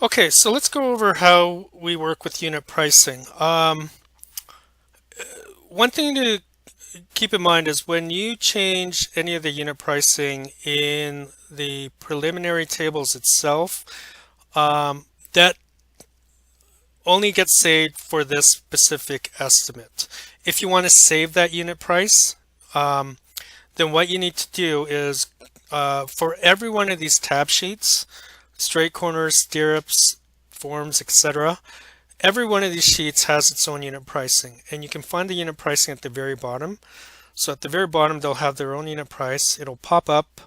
Okay, so let's go over how we work with unit pricing. One thing to keep in mind is when you change any of the unit pricing in the preliminary tables itself, that only gets saved for this specific estimate. If you want to save that unit price, then what you need to do is for every one of these tab sheets, straight corners, stirrups, forms, etc. Every one of these sheets has its own unit pricing, and you can find the unit pricing at the very bottom. So at the very bottom, they'll have their own unit price. It'll pop up.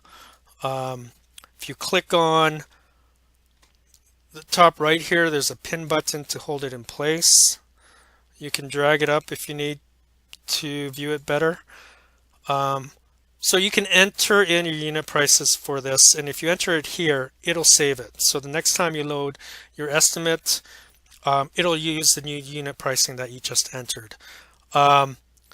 If you click on the top right here, there's a pin button to hold it in place. You can drag it up if you need to view it better. So you can enter in your unit prices for this, and if you enter it here, it'll save it. So the next time you load your estimate, it'll use the new unit pricing that you just entered.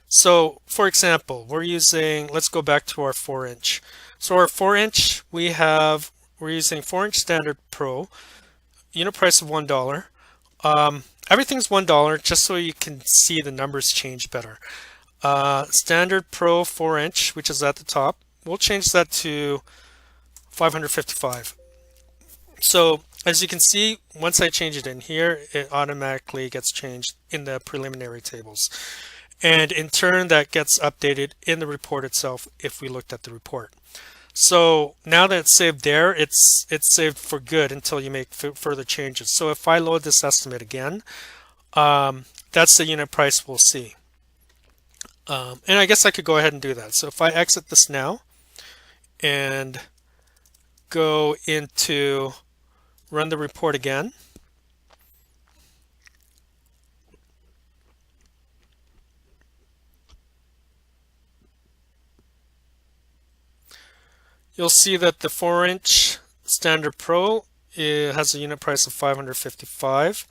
So for example, let's go back to our 4-inch. So our 4-inch, we're using 4-inch Standard Pro, unit price of $1. Everything's $1 just so you can see the numbers change better. Standard Pro 4-inch, which is at the top, we'll change that to 555. So as you can see, once I change it in here, it automatically gets changed in the preliminary tables. And in turn, that gets updated in the report itself if we looked at the report. So now that it's saved there, it's saved for good until you make further changes. So if I load this estimate again, that's the unit price we'll see. And I guess I could go ahead and do that. So if I exit this now and go into run the report again, you'll see that the 4-inch Standard Pro has a unit price of 555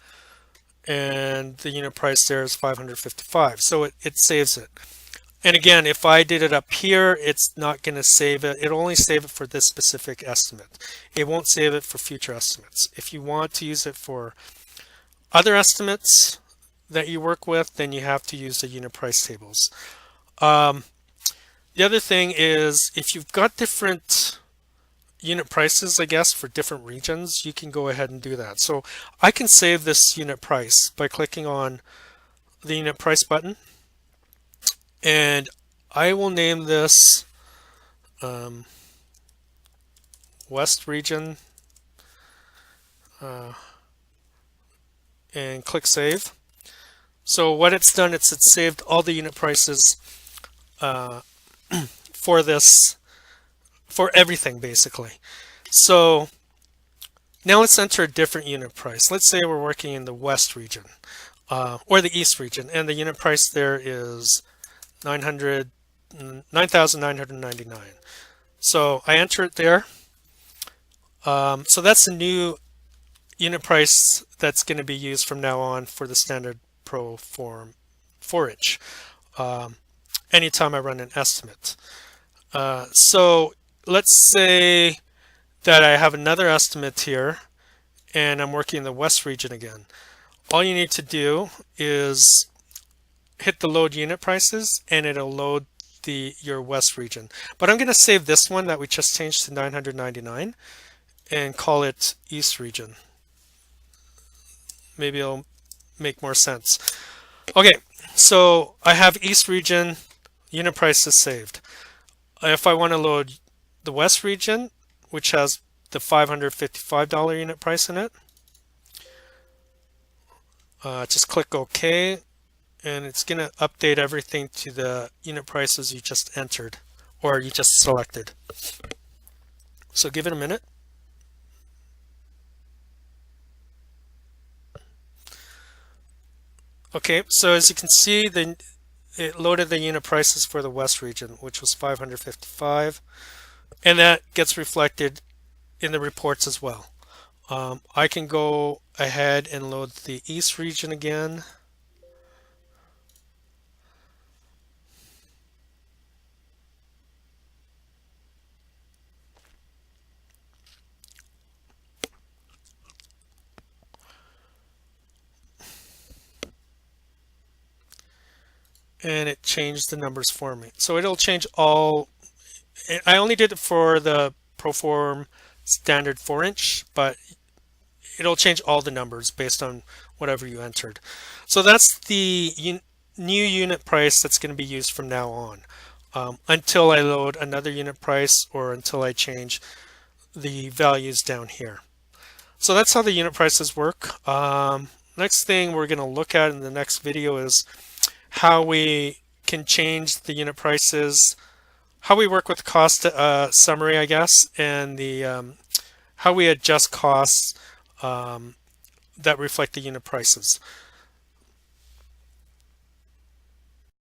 and the unit price there is 555. So it saves it. And again, if I did it up here, it's not going to save it. It'll only save it for this specific estimate. It won't save it for future estimates. If you want to use it for other estimates that you work with, then you have to use the unit price tables. The other thing is if you've got different unit prices, I guess, for different regions, you can go ahead and do that. So I can save this unit price by clicking on the unit price button, and I will name this West region and click save. So what it's done, it's saved all the unit prices for this, for everything basically. So now let's enter a different unit price. Let's say we're working in the West region or the East region, and the unit price there is 9,999. So I enter it there. So that's the new unit price that's going to be used from now on for the Standard Pro form 4-inch anytime I run an estimate. So let's say that I have another estimate here and I'm working in the West region again. All you need to do is hit the load unit prices and it'll load your West region. But I'm going to save this one that we just changed to 999 and call it East region. Maybe it'll make more sense. Okay, so I have East region, unit price is saved. If I want to load the West region, which has the $555 unit price in it, just click OK, and it's going to update everything to the unit prices you just entered or you just selected. So give it a minute. Okay, so as you can see, it loaded the unit prices for the West region, which was 555, and that gets reflected in the reports as well. I can go ahead and load the East region again. and it changed the numbers for me. So it'll change all. I only did it for the Proform standard 4-inch, but it'll change all the numbers based on whatever you entered. So that's the new unit price that's going to be used from now on, until I load another unit price or until I change the values down here. So that's how the unit prices work. Next thing we're going to look at in the next video is how we can change the unit prices, how we work with cost summary, I guess, and the how we adjust costs that reflect the unit prices.